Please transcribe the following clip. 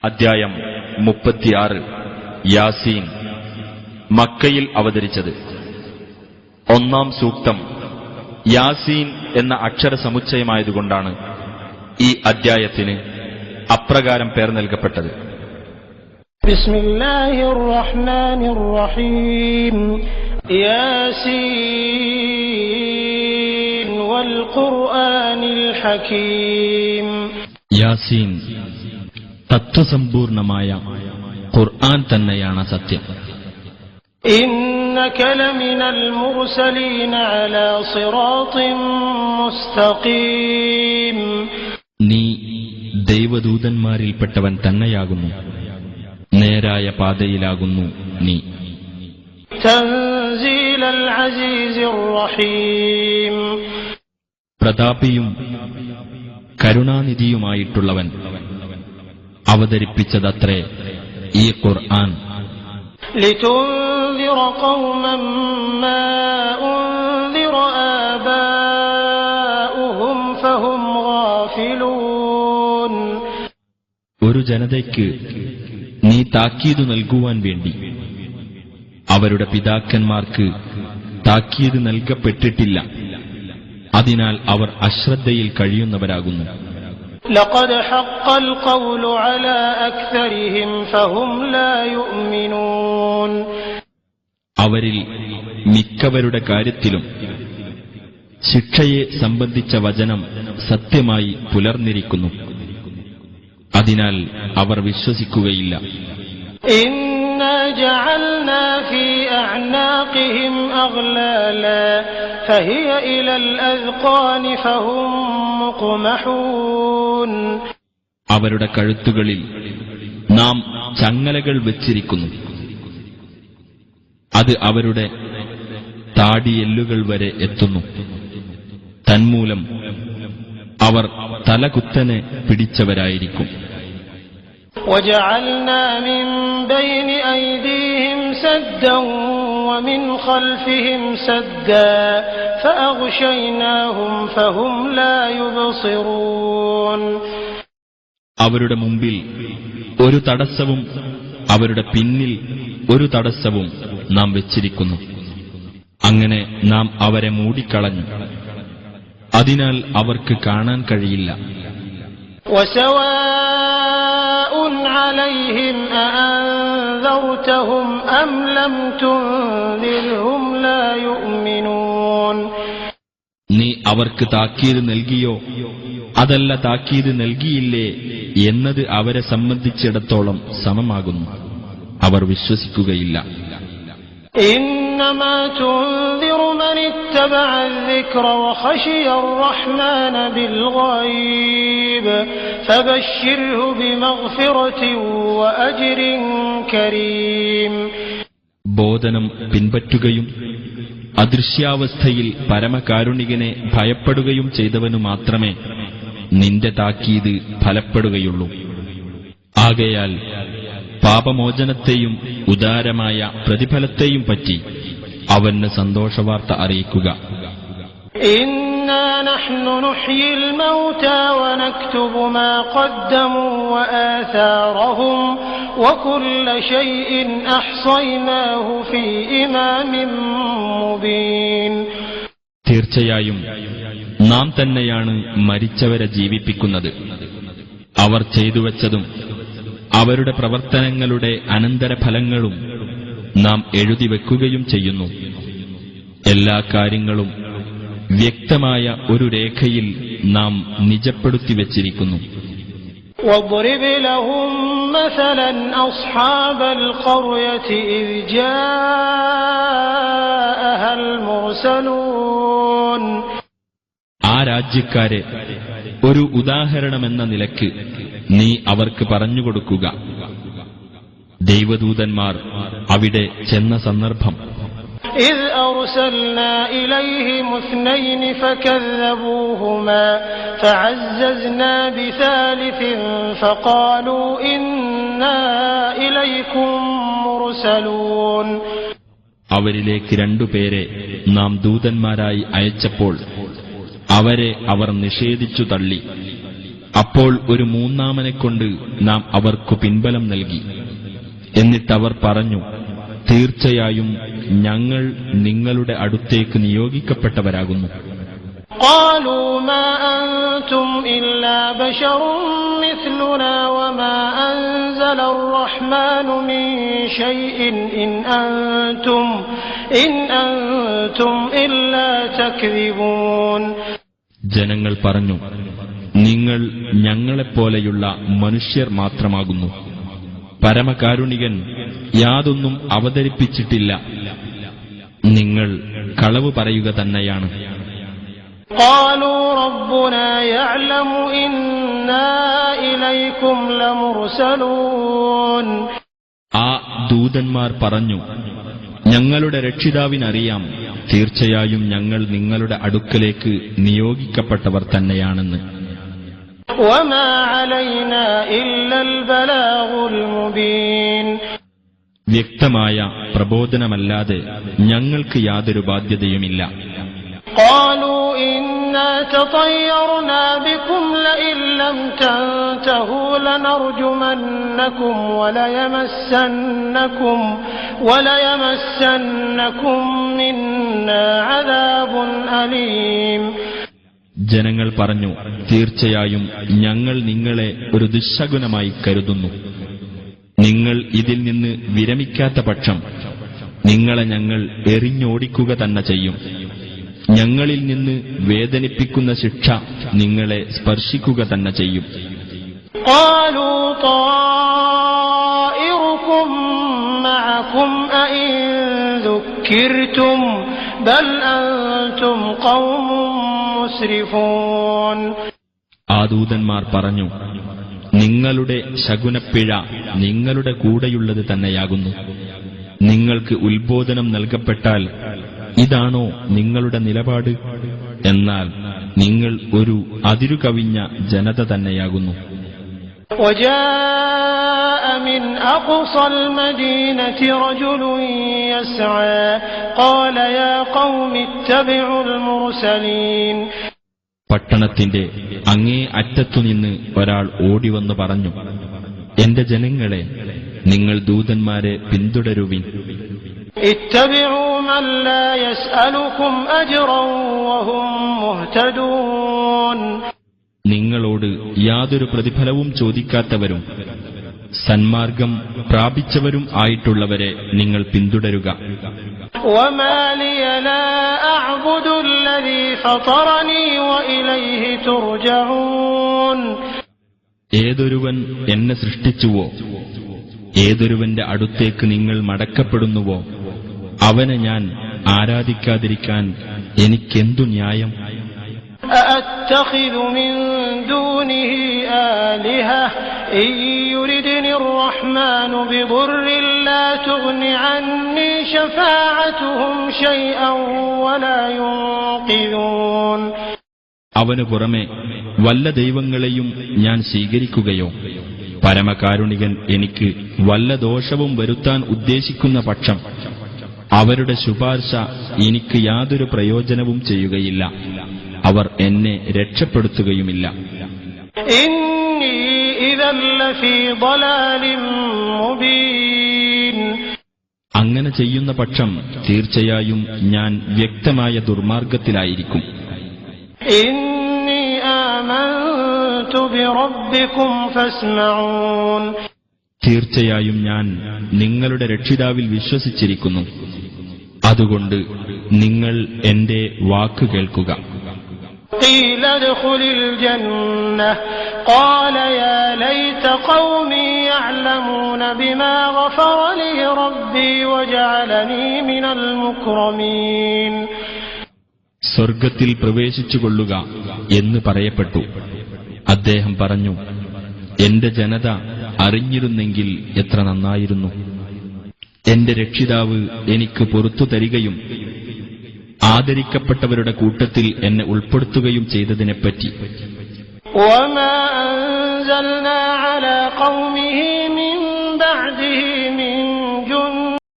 അദ്ധ്യായം 36 യാസീൻ. മക്കയിൽ അവതരിച്ചത്. ഒന്നാം സൂക്തം യാസീൻ എന്ന അക്ഷരസമുച്ചയമായതുകൊണ്ടാണ് ഈ അദ്ധ്യായത്തിന് അപ്രകാരം പേർ നൽകപ്പെട്ടത്. ബിസ്മില്ലാഹിർ റഹ്മാനിർ റഹീം. യാസീൻ വൽ ഖുർആനിൽ ഹകീം. യാസീൻ തത്വസമ്പൂർണമായ ഖുർആൻ തന്നെയാണ് സത്യം. ഇന്നക ലമിനൽ മുർസലീന അലാ സിറാത്തിൻ മുസ്തഖീം. നീ ദൈവദൂതന്മാരിൽപ്പെട്ടവൻ തന്നെയാകുന്നു, നേരായ പാതയിലാകുന്നു നീ. തൻസീലൽ അസീസിർ റഹീം. പ്രതാപിയും കരുണാനിധിയുമായിട്ടുള്ളവൻ അവതരിപ്പിച്ചതത്രേ ഈ ഖുർആൻ. ലിതുൻദിറ ഖൗമൻ മാ ഉൻദിറ ആബാഉഹും ഫഹും ഗാഫിലൂൻ. ഒരു ജനതയ്ക്ക് നീ താക്കീത് നൽകുവാൻ വേണ്ടി അവരുടെ പിതാക്കന്മാർക്ക് താക്കീത് നൽകപ്പെട്ടിട്ടില്ല, അതിനാൽ അവർ അശ്രദ്ധയിൽ കഴിയുന്നവരാകുന്നു. ലഖദ് ഹഖ്ഖൽ ഖൗലു അലാ അക്സരിഹിം ഫഹും ലാ യുഅ്മിനൂൻ. അവരിൽ മിക്കവരുടെ കാര്യത്തിലും ശിക്ഷയെ സംബന്ധിച്ച വചനം സത്യമായി പുലർന്നിരിക്കുന്നു, അതിനാൽ അവർ വിശ്വസിക്കുകയില്ല. ഇന്നാ ജഅൽനാ ഫീ അഅ്നാഖിഹിം അഗ്ലാലാ ഫഹിയ ഇലൽ അദ്ഖാനി ഫഹും മുഖ്മഹൂൻ. അവരുടെ കഴുത്തുകളിൽ നാം ചങ്ങലകൾ വെച്ചിരിക്കുന്നു, അത് അവരുടെ താടിയെല്ലുകൾ വരെ എത്തുന്നു. തന്മൂലം അവർ തലകുത്തനെ പിടിച്ചവരായിരിക്കും. وجعلنا من بين أيديهم سدا ومن خلفهم سدا فأغشيناهم فهم لا يبصرون. അവരുടെ മുമ്പിൽ ഒരു തടസ്സവും അവരുടെ പിന്നിൽ ഒരു തടസ്സവും നാം വെച്ചിരിക്കുന്നു. അങ്ങനെ നാം അവരെ മൂടിക്കളഞ്ഞു, അതിനാൽ അവർക്ക് കാണാൻ കഴിയില്ല. وسواء عليهم أأنذرتهم أم لم تنذرهم لا يؤمنون. നീ അവർക്ക് താക്കീത് നൽകിയോ അതല്ല താക്കീത് നൽകിയില്ലേ എന്നത് അവരെ സംബന്ധിച്ചിടത്തോളം സമമാകുന്നു, അവർ വിശ്വസിക്കുകയില്ല. إنما تنذر من اتبع الذكر وخشي الرحمن بالغيب فبشره بمغفرة وأجر كريم. ബോധനം പിൻപറ്റുകയും അദൃശ്യാവസ്ഥയിൽ പരമകാരുണികനെ ഭയപ്പെടുകയും ചെയ്തവനു മാത്രമേ നിന്റെ താക്കീത് ഫലപ്പെടുകയുള്ളൂ. ആകയാൽ പാപമോചനത്തെയും ഉദാരമായ പ്രതിഫലത്തെയും പറ്റി അവന് സന്തോഷവാർത്ത അറിയിക്കുക. إنا نحن نحيي الموتى ونكتب ما قدموا وآثارهم وكل شيء أحصيناه في إمام مبين. തീർച്ചയായും നാം തന്നെയാണ് മരിച്ചവരെ ജീവിപ്പിക്കുന്നത്. അവർ ചെയ്തുവച്ചതും അവരുടെ പ്രവർത്തനങ്ങളുടെ അനന്തരഫലങ്ങളും നാം എഴുതിവെക്കുകയും ചെയ്യുന്നു. എല്ലാ കാര്യങ്ങളും വ്യക്തമായ ഒരു രേഖയിൽ നാം നിജപ്പെടുത്തി വച്ചിരിക്കുന്നു. واضرب لهم مثلا أصحاب القرية إذ جاءها المرسلون. ആ രാജ്യക്കാരെ ഒരു ഉദാഹരണമെന്ന നിലക്ക് നീ അവർക്ക് പറഞ്ഞുകൊടുക്കുക. ദൈവദൂതന്മാർ അവിടെ ചെന്ന സന്ദർഭം. إذ أرسلنا إليهم اثنين فكذبوهما فعززنا بثالث فقالوا إنا إليكم مرسلون. അവരിലേക്ക് രണ്ടുപേരെ നാം ദൂതന്മാരായി അയച്ചപ്പോൾ അവരെ അവർ നിഷേധിച്ചു തള്ളി. അപ്പോൾ ഒരു മൂന്നാമനെക്കൊണ്ട് നാം അവർക്കു പിൻബലം നൽകി. എന്നിട്ടവർ പറഞ്ഞു, തീർച്ചയായും ഞങ്ങൾ നിങ്ങളുടെ അടുത്തേക്ക് നിയോഗിക്കപ്പെട്ടവരാകുന്നു. قالوا ما أنتم إلا بشر مثلنا وما أنزل الرحمن من شيء إن أنتم إلا تكذبون. ജനങ്ങൾ പറഞ്ഞു, നിങ്ങൾ ഞങ്ങളെപ്പോലെയുള്ള മനുഷ്യർ മാത്രമാകുന്നു. പരമകാരുണികൻ യാതൊന്നും അവതരിപ്പിച്ചിട്ടില്ല. നിങ്ങൾ കളവ് പറയുക തന്നെയാണ്. قالوا ربنا يعلم إنا إليكم لمرسلون. ആ ദൂതന്മാർ പറഞ്ഞു, ഞങ്ങളുടെ രക്ഷിതാവിനറിയാം, തീർച്ചയായും ഞങ്ങൾ നിങ്ങളുടെ അടുക്കലേക്ക് നിയോഗിക്കപ്പെട്ടവർ തന്നെയാണെന്ന്. وما علينا إلا البلاغ المبين. വ്യക്തമായ പ്രബോധനമല്ലാതെ ഞങ്ങൾക്ക് യാതൊരു ബാധ്യതയുമില്ല. قالوا إنا تطيرنا بكم لئن لم تنتهوا لنرجمنكم وليمسنكم منا عذاب أليم. ജനങ്ങൾ പറഞ്ഞു, തീർച്ചയായും ഞങ്ങൾ നിങ്ങളെ ഒരു ദുശ്ശകുനമായി കരുതുന്നു. നിങ്ങൾ ഇതിൽ നിന്ന് വിരമിക്കാത്ത പക്ഷം നിങ്ങളെ ഞങ്ങൾ എറിഞ്ഞോടിക്കുക തന്നെ ചെയ്യും. ഞങ്ങളിൽ നിന്ന് വേദനിപ്പിക്കുന്ന ശിക്ഷ നിങ്ങളെ സ്പർശിക്കുക തന്നെ ചെയ്യും. قالوا طائركم معكم أئن ذكرتم بل أنتم قوم مسرفون. ആ ദൂതന്മാർ പറഞ്ഞു, നിങ്ങളുടെ ശകുനപ്പിഴ നിങ്ങളുടെ കൂടെയുള്ളത് തന്നെയാകുന്നു. നിങ്ങൾക്ക് ഉത്ബോധനം നൽകപ്പെട്ടാൽ ഇതാണോ നിങ്ങളുടെ നിലപാട്? എന്നാൽ നിങ്ങൾ ഒരു അതിരുകവിഞ്ഞ ജനത തന്നെയാകുന്നു. وجاء من أقصى المدينة رجل يسعى قال يا قوم اتبعوا المرسلين. പട്ടണത്തിന്റെ അങ്ങേ അറ്റത്തുനിന്ന് ഒരാൾ ഓടിവന്നു പറഞ്ഞു, എന്റെ ജനങ്ങളെ, നിങ്ങൾ ദൂതന്മാരെ പിന്തുടരുവിൻ. اتبعوا من لا يسألكم أجرا وهم مهتدون. നിങ്ങളോട് യാതൊരു പ്രതിഫലവും ചോദിക്കാത്തവരും സന്മാർഗം പ്രാപിച്ചവരും ആയിട്ടുള്ളവരെ നിങ്ങൾ പിന്തുടരുക. وما لي لا أعبد الذي فطرني وإليه ترجعون. ഏതൊരുവൻ എന്നെ സൃഷ്ടിച്ചുവോ, ഏതൊരുവന്റെ അടുത്തേക്ക് നിങ്ങൾ മടക്കപ്പെടുന്നുവോ, അവനെ ഞാൻ ആരാധിക്കാതിരിക്കാൻ എനിക്കെന്തു ന്യായം? أأتخذ من دونه آلهة إن يردني الرحمن بضر لا تغن عني شفاعتهم شيئا ولا ينقذون. അവനു പുറമെ വല്ല ദൈവങ്ങളെയും ഞാൻ സ്വീകരിക്കുകയോ, പരമകാരുണികൻ എനിക്ക് വല്ല ദോഷവും വരുത്താൻ ഉദ്ദേശിക്കുന്ന പക്ഷം അവരുടെ ശുപാർശ എനിക്ക് യാതൊരു പ്രയോജനവും ചെയ്യുകയില്ല. അവർ എന്നെ രക്ഷപ്പെടുത്തുകയുമില്ല. ഇന്നി ഇദൻ ലഫീ ളലാലിൻ മുബീൻ. അങ്ങനെ ചെയ്യുന്ന പക്ഷം തീർച്ചയായും ഞാൻ വ്യക്തമായ ദുർമാർഗത്തിലായിരിക്കും. ഇന്നി ആമൻതു ബിറബ്ബികും ഫസ്മഊൻ. തീർച്ചയായും ഞാൻ നിങ്ങളുടെ രക്ഷിതാവിൽ വിശ്വസിച്ചിരിക്കുന്നു, അതുകൊണ്ട് നിങ്ങൾ എന്റെ വാക്ക് കേൾക്കുക. قيل ادخل الجنة قال يا ليت قومي يعلمون بما غفر لي ربي وجعلني من المكرمين. സ്വർഗത്തിൽ പ്രവേശിച്ചുകൊള്ളുക എന്ന് പറയപ്പെട്ടു. അദ്ദേഹം പറഞ്ഞു, എന്റെ ജനത അറിഞ്ഞിരുന്നെങ്കിൽ എത്ര നന്നായിരുന്നു. എന്റെ രക്ഷിതാവ് എനിക്ക് പുറത്തു തരികയും ആദരിക്കപ്പെട്ടവരുടെ കൂട്ടത്തിൽ എന്നെ ഉൾപ്പെടുത്തുകയും ചെയ്തതിനെപ്പറ്റി. وما أنزلنا على قومه من